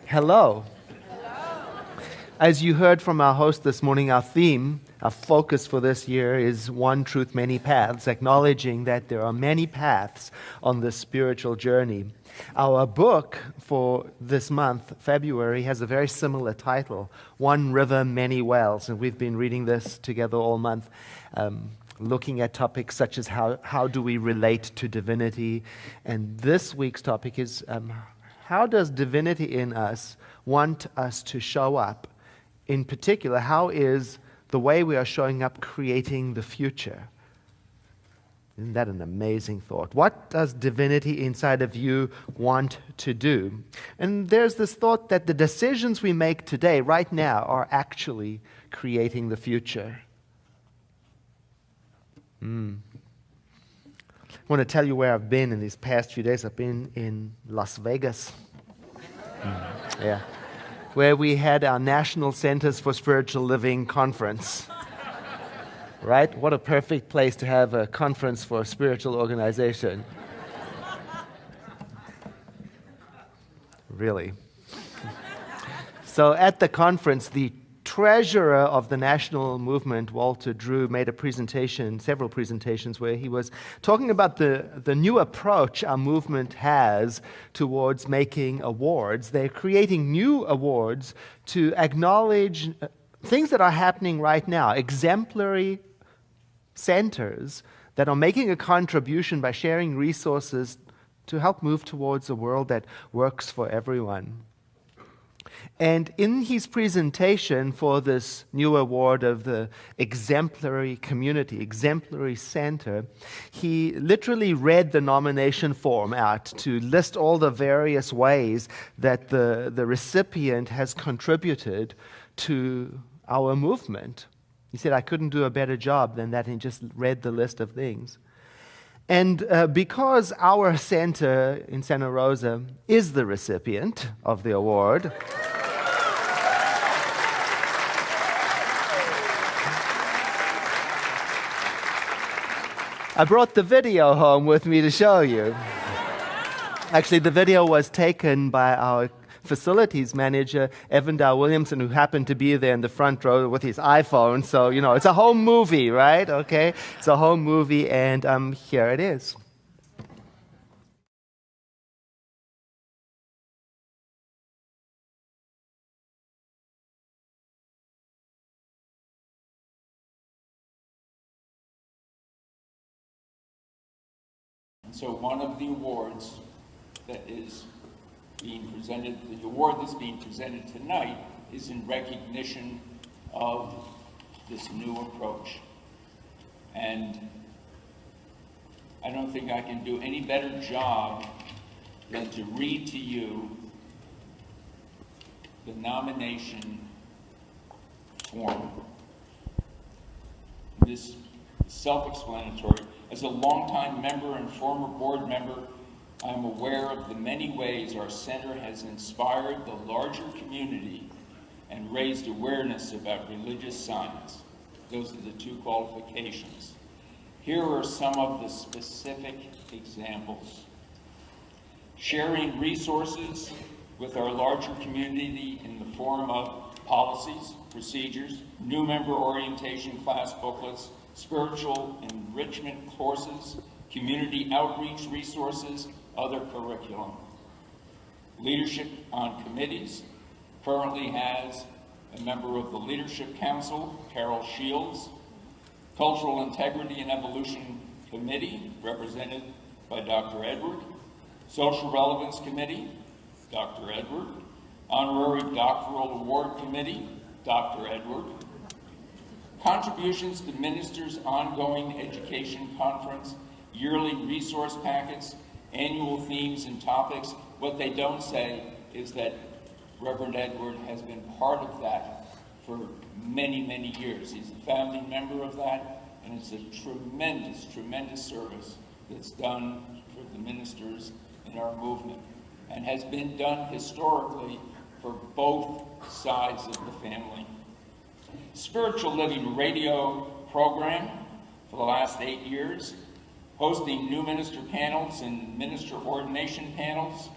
Hello. As you heard from our host this morning, our theme, our focus for this year is One Truth, Many Paths, acknowledging that there are many paths on this spiritual journey. Our book for this month, February, has a very similar title, One River, Many Wells, and we've been reading this together all month, looking at topics such as how do we relate to divinity, and this week's topic is how does divinity in us want us to show up? In particular, how is the way we are showing up creating the future? Isn't that an amazing thought? What does divinity inside of you want to do? And there's this thought that the decisions we make today, right now, are actually creating the future. I want to tell you where I've been in these past few days. I've been in Las Vegas. Yeah. Where we had our National Centers for Spiritual Living conference. Right? What a perfect place to have a conference for a spiritual organization. Really. So at the conference, the treasurer of the national movement, Walter Drew, made a presentation, several presentations, where he was talking about the new approach our movement has towards making awards. They're creating new awards to acknowledge things that are happening right now, exemplary centers that are making a contribution by sharing resources to help move towards a world that works for everyone. And in his presentation for this new award of the exemplary community, exemplary center, he literally read the nomination form out to list all the various ways that the recipient has contributed to our movement. He said, I couldn't do a better job than that, and just read the list of things. And because our center in Santa Rosa is the recipient of the award, I brought the video home with me to show you. Actually, the video was taken by our facilities manager, Evan Williamson, who happened to be there in the front row with his iPhone. So, it's a home movie, right? Okay, it's a home movie, and here it is. So one of the awards that is being presented, the award that's being presented tonight, is in recognition of this new approach. And I don't think I can do any better job than to read to you the nomination form. This is self-explanatory. As a longtime member and former board member, I am aware of the many ways our center has inspired the larger community and raised awareness about religious science. Those are the two qualifications. Here are some of the specific examples. Sharing resources with our larger community in the form of policies, procedures, new member orientation class booklets, spiritual enrichment courses, community outreach resources, other curriculum. Leadership on committees currently has a member of the Leadership Council, Carol Shields, Cultural Integrity and Evolution Committee, represented by Dr. Edward, Social Relevance Committee, Dr. Edward, Honorary Doctoral Award Committee, Dr. Edward, Contributions to Ministers' Ongoing Education Conference, yearly resource packets, annual themes and topics. What they don't say is that Reverend Edward has been part of that for many, many years. He's a founding member of that, and it's a tremendous, tremendous service that's done for the ministers in our movement, and has been done historically for both sides of the family. Spiritual Living radio program for the last 8 years, hosting new minister panels and minister ordination panels,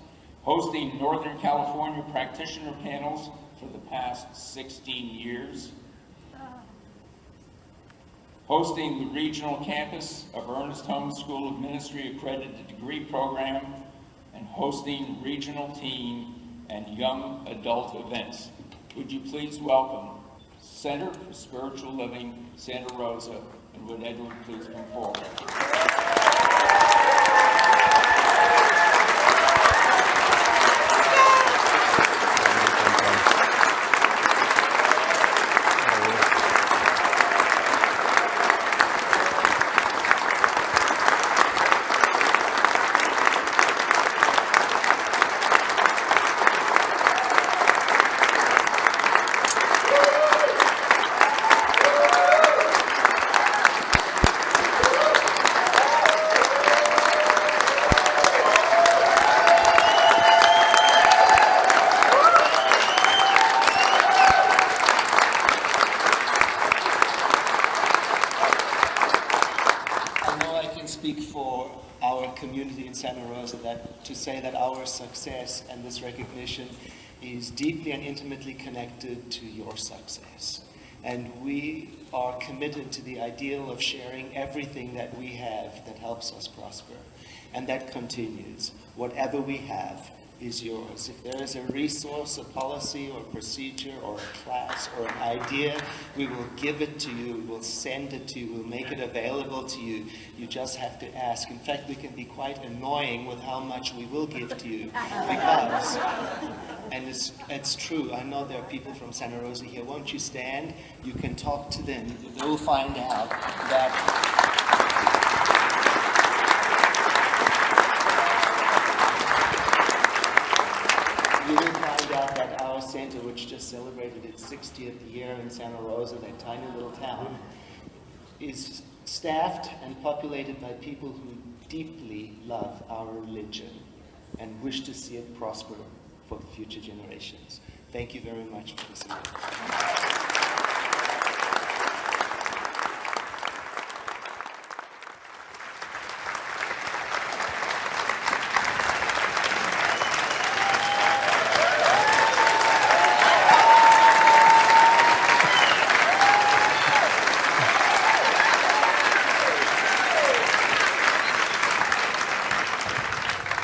hosting Northern California practitioner panels for the past 16 years, hosting the regional campus of Ernest Holmes School of Ministry accredited degree program, and hosting regional teen and young adult events. Would you please welcome Center for Spiritual Living, Santa Rosa, and would Edward please come forward? Speak for our community in Santa Rosa to say that our success and this recognition is deeply and intimately connected to your success. And we are committed to the ideal of sharing everything that we have that helps us prosper. And that continues. Whatever we have is yours. If there is a resource, a policy, or procedure, or a class, or an idea, we will give it to you, we will send it to you, we'll make it available to you. You just have to ask. In fact, we can be quite annoying with how much we will give to you, because, and it's true, I know there are people from Santa Rosa here, won't you stand? You can talk to them, they'll find out that you will find out that our center, which just celebrated its 60th year in Santa Rosa, that tiny little town, is staffed and populated by people who deeply love our religion and wish to see it prosper for future generations. Thank you very much for listening.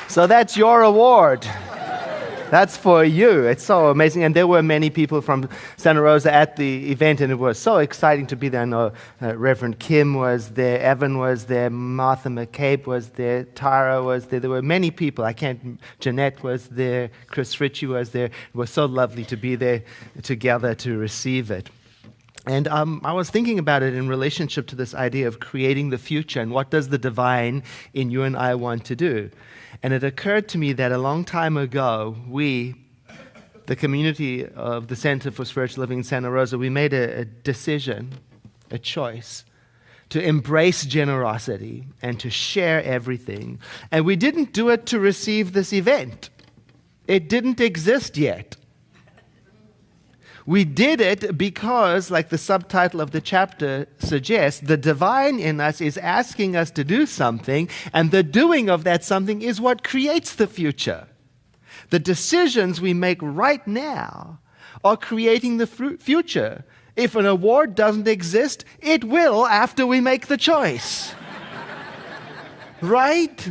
So that's your award. That's for you. It's so amazing. And there were many people from Santa Rosa at the event, and it was so exciting to be there. I know Reverend Kim was there, Evan was there, Martha McCabe was there, Tara was there. There were many people. Jeanette was there, Chris Ritchie was there. It was so lovely to be there together to receive it. And I was thinking about it in relationship to this idea of creating the future and what does the divine in you and I want to do. And it occurred to me that a long time ago, we, the community of the Center for Spiritual Living in Santa Rosa, we made a decision, a choice, to embrace generosity and to share everything. And we didn't do it to receive this event. It didn't exist yet. We did it because, like the subtitle of the chapter suggests, the divine in us is asking us to do something, and the doing of that something is what creates the future. The decisions we make right now are creating the future. If an award doesn't exist, it will after we make the choice. Right?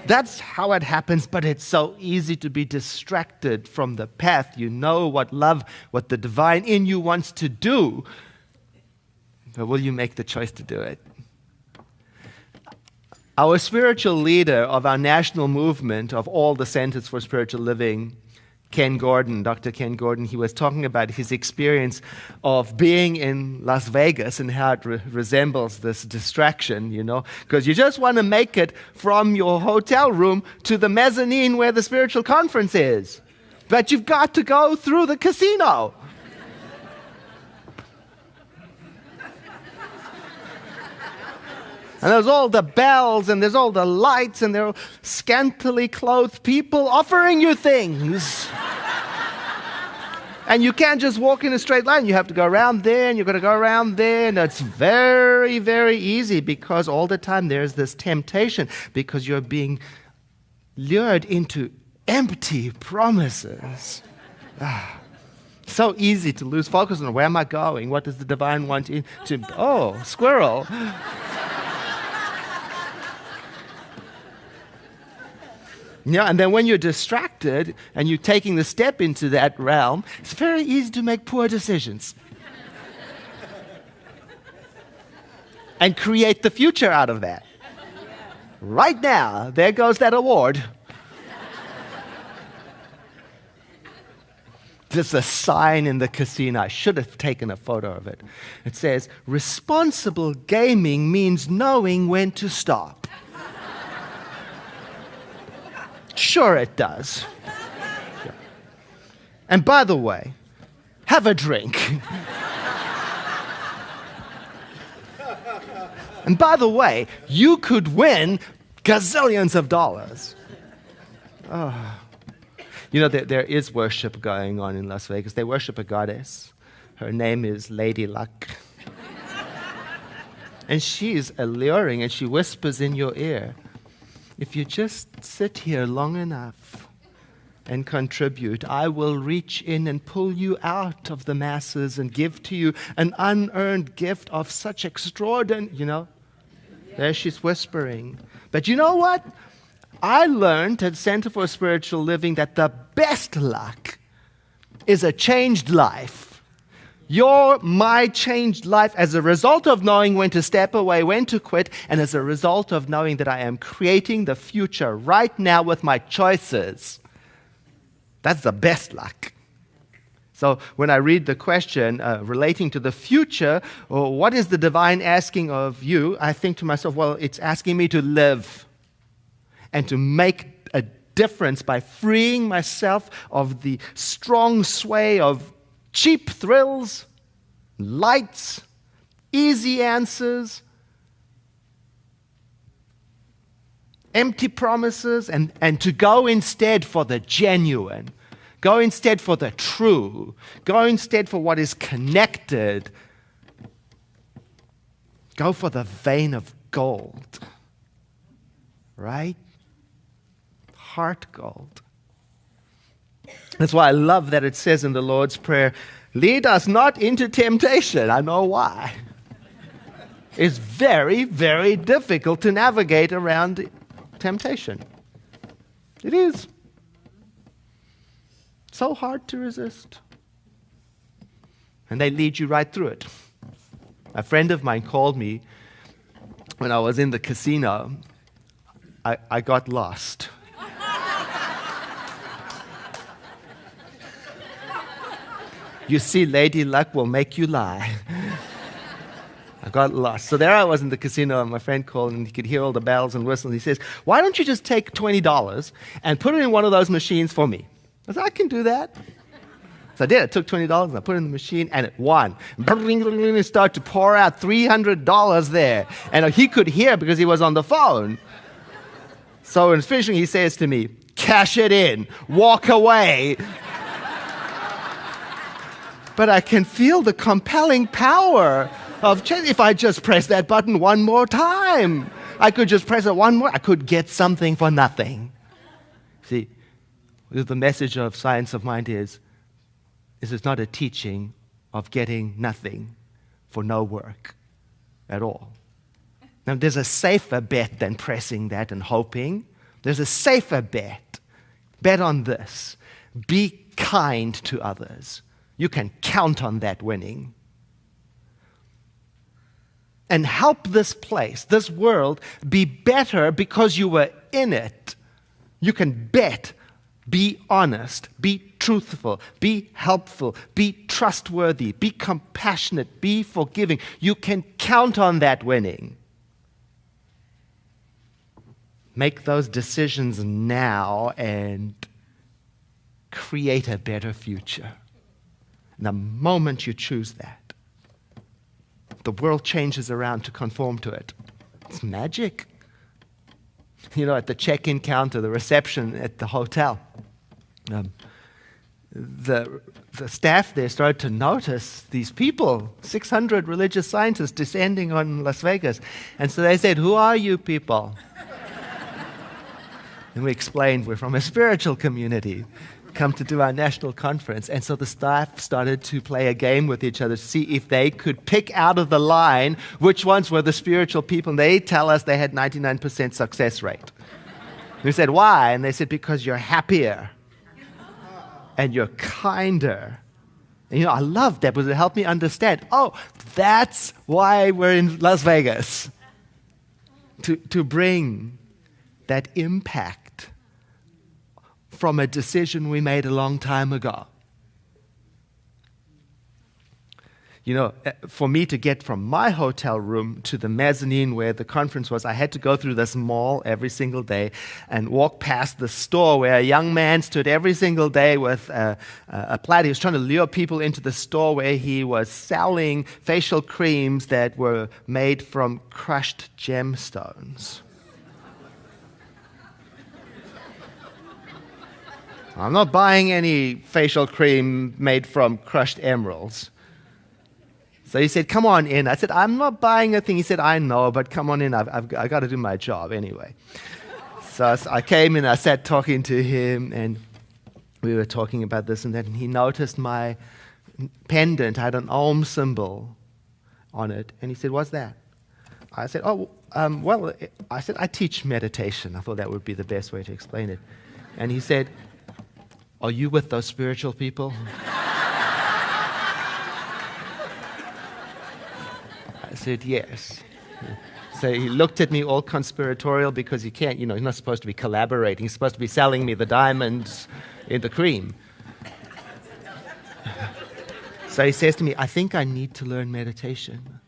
That's how it happens, but it's so easy to be distracted from the path. You know what love, what the divine in you wants to do, but will you make the choice to do it? Our spiritual leader of our national movement of all the Centers for Spiritual Living, Ken Gordon, Dr. Ken Gordon, he was talking about his experience of being in Las Vegas and how it resembles this distraction, because you just want to make it from your hotel room to the mezzanine where the spiritual conference is. But you've got to go through the casino. And there's all the bells, and there's all the lights, and there are scantily clothed people offering you things. And you can't just walk in a straight line. You have to go around there, and you've got to go around there. And it's very, very easy because all the time there's this temptation because you're being lured into empty promises. So easy to lose focus on where am I going? What does the divine want to? Oh, squirrel. And then when you're distracted and you're taking the step into that realm, it's very easy to make poor decisions. And create the future out of that. Right now, there goes that award. There's a sign in the casino. I should have taken a photo of it. It says, responsible gaming means knowing when to stop. Sure it does. Sure. And by the way, have a drink. And by the way, you could win gazillions of dollars. There is worship going on in Las Vegas. They worship a goddess. Her name is Lady Luck. And she's alluring, and she whispers in your ear, if you just sit here long enough and contribute, I will reach in and pull you out of the masses and give to you an unearned gift of such extraordinary, There she's whispering. But you know what? I learned at Center for Spiritual Living that the best luck is a changed life. My changed life as a result of knowing when to step away, when to quit, and as a result of knowing that I am creating the future right now with my choices. That's the best luck. So when I read the question relating to the future, or what is the divine asking of you, I think to myself, well, it's asking me to live and to make a difference by freeing myself of the strong sway of cheap thrills, lights, easy answers, empty promises, and to go instead for the genuine, go instead for the true, go instead for what is connected, go for the vein of gold, right? Heart gold. That's why I love that it says in the Lord's Prayer, lead us not into temptation. I know why. It's very, very difficult to navigate around temptation. It is. So hard to resist. And they lead you right through it. A friend of mine called me when I was in the casino. I got lost. You see, Lady Luck will make you lie. I got lost. So there I was in the casino, and my friend called, and he could hear all the bells and whistles. He says, why don't you just take $20 and put it in one of those machines for me? I said, I can do that. So I did. I took $20 and I put it in the machine, and it won. It started to pour out $300 there. And he could hear because he was on the phone. So in finishing, he says to me, cash it in, walk away. But I can feel the compelling power of change. If I just press that button one more time, I could just press it one more. I could get something for nothing. See, the message of Science of Mind is it's not a teaching of getting nothing for no work at all. Now, there's a safer bet than pressing that and hoping. There's a safer bet. Bet on this. Be kind to others. You can count on that winning. And help this place, this world, be better because you were in it. You can bet, be honest, be truthful, be helpful, be trustworthy, be compassionate, be forgiving. You can count on that winning. Make those decisions now and create a better future. And the moment you choose that, the world changes around to conform to it. It's magic. At the check-in counter, the reception at the hotel, the staff there started to notice these people, 600 religious scientists descending on Las Vegas. And so they said, who are you people? And we explained we're from a spiritual community, come to do our national conference. And so the staff started to play a game with each other to see if they could pick out of the line which ones were the spiritual people. And they tell us they had 99% success rate. We said, why? And they said, because you're happier and you're kinder. And, I love that because it helped me understand, that's why we're in Las Vegas. To bring that impact from a decision we made a long time ago. For me to get from my hotel room to the mezzanine where the conference was, I had to go through this mall every single day and walk past the store where a young man stood every single day with a platter. He was trying to lure people into the store where he was selling facial creams that were made from crushed gemstones. I'm not buying any facial cream made from crushed emeralds. So he said, come on in. I said, I'm not buying a thing. He said, I know, but come on in. I've got to do my job anyway. So I came in, I sat talking to him, and we were talking about this and that, and he noticed my pendant had an Om symbol on it. And he said, what's that? I said, I teach meditation. I thought that would be the best way to explain it. And he said, are you with those spiritual people? I said, yes. So he looked at me all conspiratorial because he can't, he's not supposed to be collaborating. He's supposed to be selling me the diamonds in the cream. So he says to me, I think I need to learn meditation.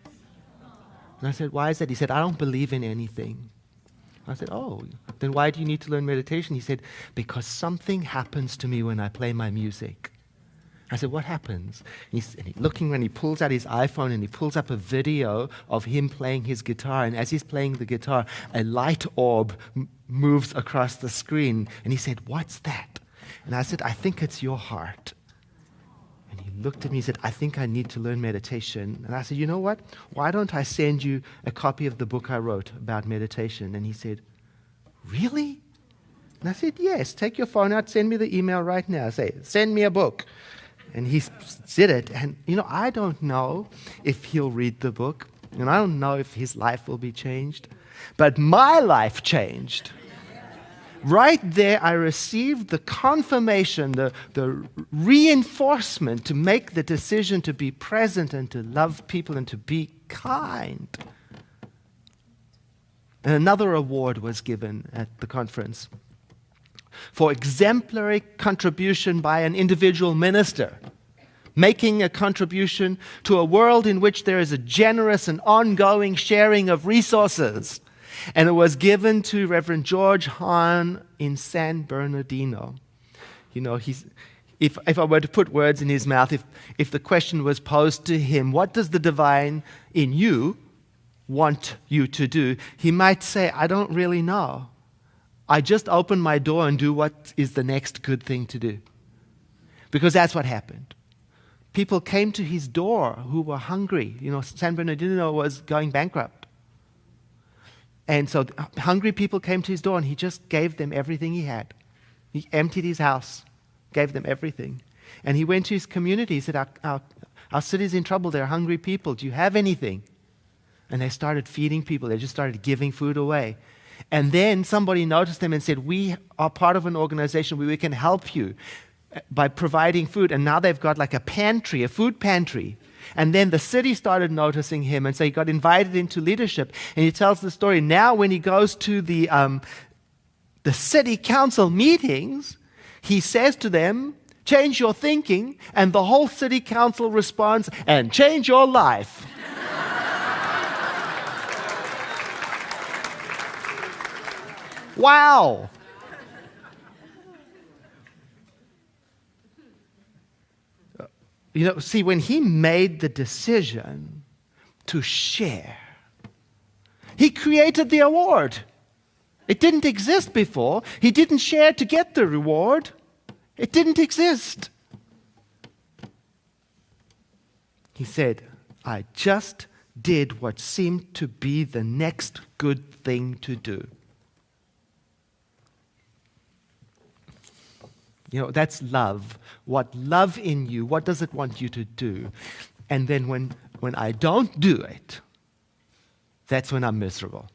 And I said, why is that? He said, I don't believe in anything. I said, then why do you need to learn meditation? He said, because something happens to me when I play my music. I said, what happens? And he's looking when he pulls out his iPhone and he pulls up a video of him playing his guitar. And as he's playing the guitar, a light orb moves across the screen. And he said, what's that? And I said, I think it's your heart. And he looked at me and said, I think I need to learn meditation. And I said, you know what? Why don't I send you a copy of the book I wrote about meditation? And he said, really? And I said, yes, take your phone out, send me the email right now. Say, send me a book. And he did it. And, I don't know if he'll read the book. And I don't know if his life will be changed. But my life changed. Right there, I received the confirmation, the reinforcement to make the decision to be present and to love people and to be kind. And another award was given at the conference for exemplary contribution by an individual minister, making a contribution to a world in which there is a generous and ongoing sharing of resources. And it was given to Reverend George Hahn in San Bernardino. If I were to put words in his mouth, if the question was posed to him, what does the divine in you want you to do? He might say, I don't really know. I just open my door and do what is the next good thing to do. Because that's what happened. People came to his door who were hungry. San Bernardino was going bankrupt. And so hungry people came to his door and he just gave them everything he had. He emptied his house, gave them everything. And he went to his community. He said, our city's in trouble. There are hungry people. Do you have anything? And they started feeding people. They just started giving food away. And then somebody noticed them and said, we are part of an organization where we can help you by providing food. And now they've got like a pantry, a food pantry. And then the city started noticing him, and so he got invited into leadership. And he tells the story. Now when he goes to the city council meetings, he says to them, change your thinking, and the whole city council responds, and change your life. Wow. See, when he made the decision to share, he created the award. It didn't exist before. He didn't share to get the reward. It didn't exist. He said, I just did what seemed to be the next good thing to do. That's love. What love in you, what does it want you to do? And then when I don't do it, that's when I'm miserable.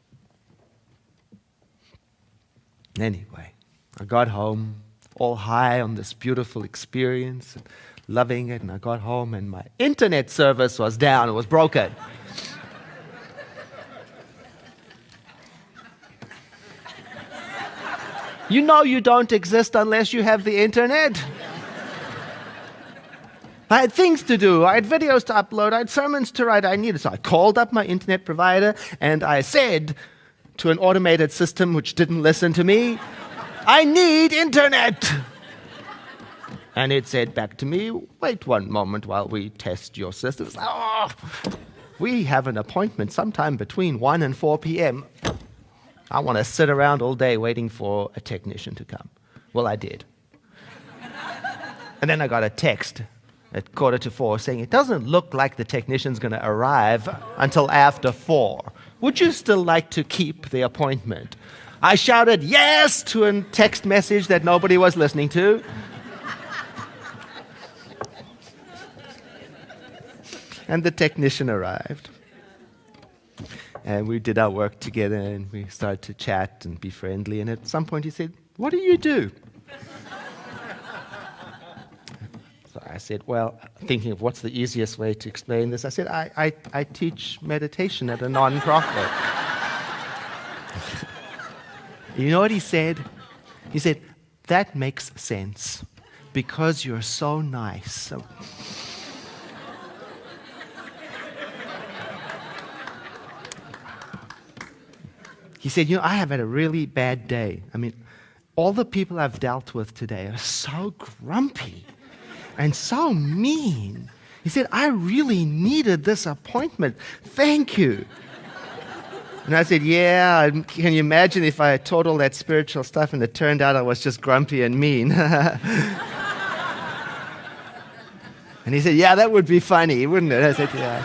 Anyway, I got home all high on this beautiful experience, and loving it, and I got home and my internet service was down, it was broken. You know you don't exist unless you have the internet. I had things to do. I had videos to upload. I had sermons to write. I needed. So I called up my internet provider and I said to an automated system which didn't listen to me, I need internet. And it said back to me, wait one moment while we test your systems. Oh, we have an appointment sometime between 1 and 4 p.m. I want to sit around all day waiting for a technician to come. Well, I did. And then I got a text at 3:45 saying, it doesn't look like the technician's going to arrive until after 4. Would you still like to keep the appointment? I shouted yes to a text message that nobody was listening to. And the technician arrived. And we did our work together, and we started to chat and be friendly. And at some point he said, what do you do? So I said, well, thinking of what's the easiest way to explain this, I said, I teach meditation at a non-profit. You know what he said? He said, that makes sense, because you're so nice. He said, I have had a really bad day. I mean, all the people I've dealt with today are so grumpy and so mean. He said, I really needed this appointment. Thank you. And I said, yeah, can you imagine if I taught all that spiritual stuff and it turned out I was just grumpy and mean? And he said, yeah, that would be funny, wouldn't it? I said, yeah.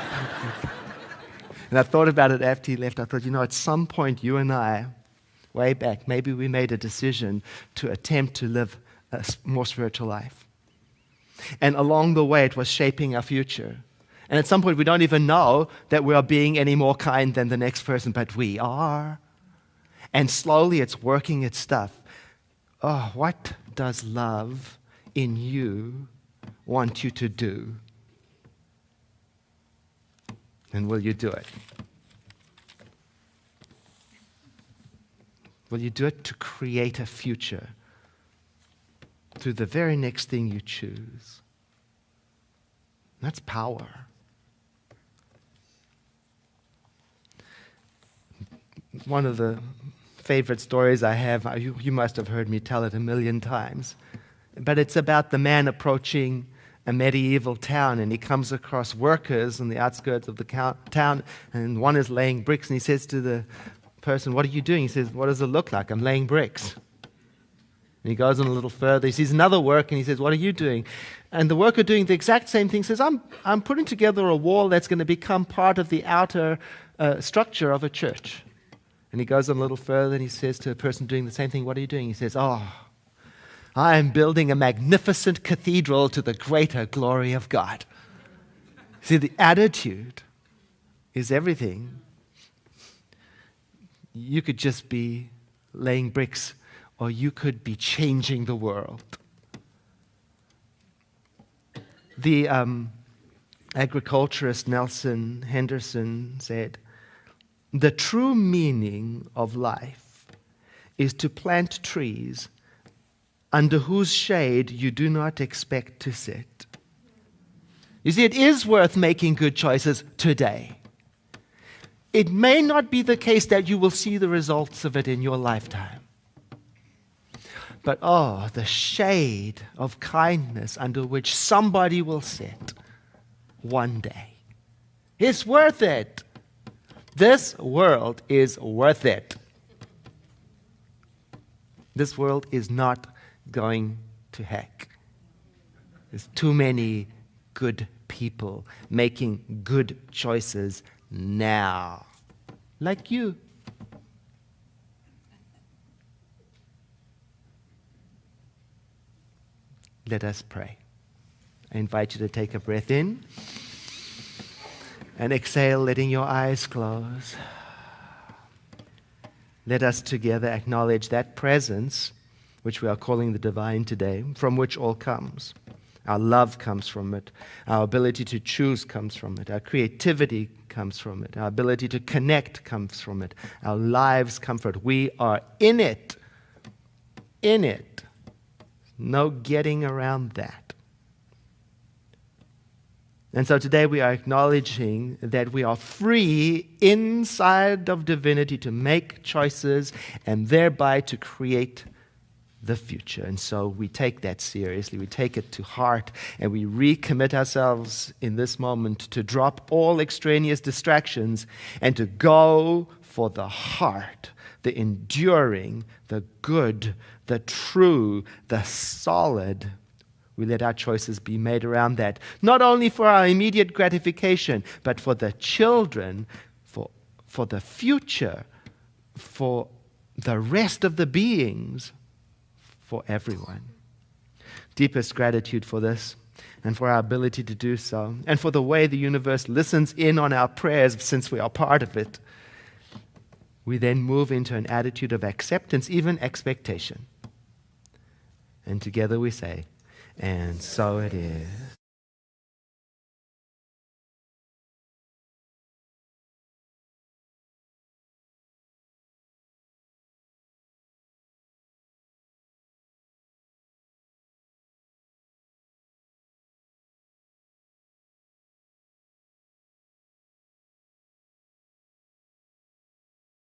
And I thought about it after he left. I thought, at some point you and I, way back, maybe we made a decision to attempt to live a more spiritual life. And along the way, it was shaping our future. And at some point, we don't even know that we are being any more kind than the next person, but we are. And slowly, it's working its stuff. Oh, what does love in you want you to do? And will you do it? Will you do it to create a future through the very next thing you choose? That's power. One of the favorite stories I have, you must have heard me tell it a million times, but it's about the man approaching a medieval town, and he comes across workers on the outskirts of the town, and one is laying bricks, and he says to the person, what are you doing? He says, what does it look like? I'm laying bricks. And he goes on a little further. He sees another work, and he says, what are you doing? And the worker doing the exact same thing says, I'm putting together a wall that's going to become part of the outer structure of a church. And he goes on a little further, and he says to a person doing the same thing, what are you doing? He says, I am building a magnificent cathedral to the greater glory of God. See, the attitude is everything. You could just be laying bricks, or you could be changing the world. The agriculturist Nelson Henderson said, the true meaning of life is to plant trees under whose shade you do not expect to sit. You see, it is worth making good choices today. It may not be the case that you will see the results of it in your lifetime. But the shade of kindness under which somebody will sit one day. It's worth it. This world is worth it. This world is not going to heck. There's too many good people making good choices now, like you. Let us pray. I invite you to take a breath in and exhale, letting your eyes close. Let us together acknowledge that presence, which we are calling the divine today, from which all comes. Our love comes from it. Our ability to choose comes from it. Our creativity comes from it. Our ability to connect comes from it. Our lives come from it. We are in it. In it. No getting around that. And so today we are acknowledging that we are free inside of divinity to make choices and thereby to create the future. And so we take that seriously. We take it to heart and we recommit ourselves in this moment to drop all extraneous distractions and to go for the heart, the enduring, the good, the true, the solid. We let our choices be made around that, not only for our immediate gratification, but for the children, for the future, for the rest of the beings, for everyone. Deepest gratitude for this and for our ability to do so, and for the way the universe listens in on our prayers since we are part of it. We then move into an attitude of acceptance, even expectation. And together we say, and so it is.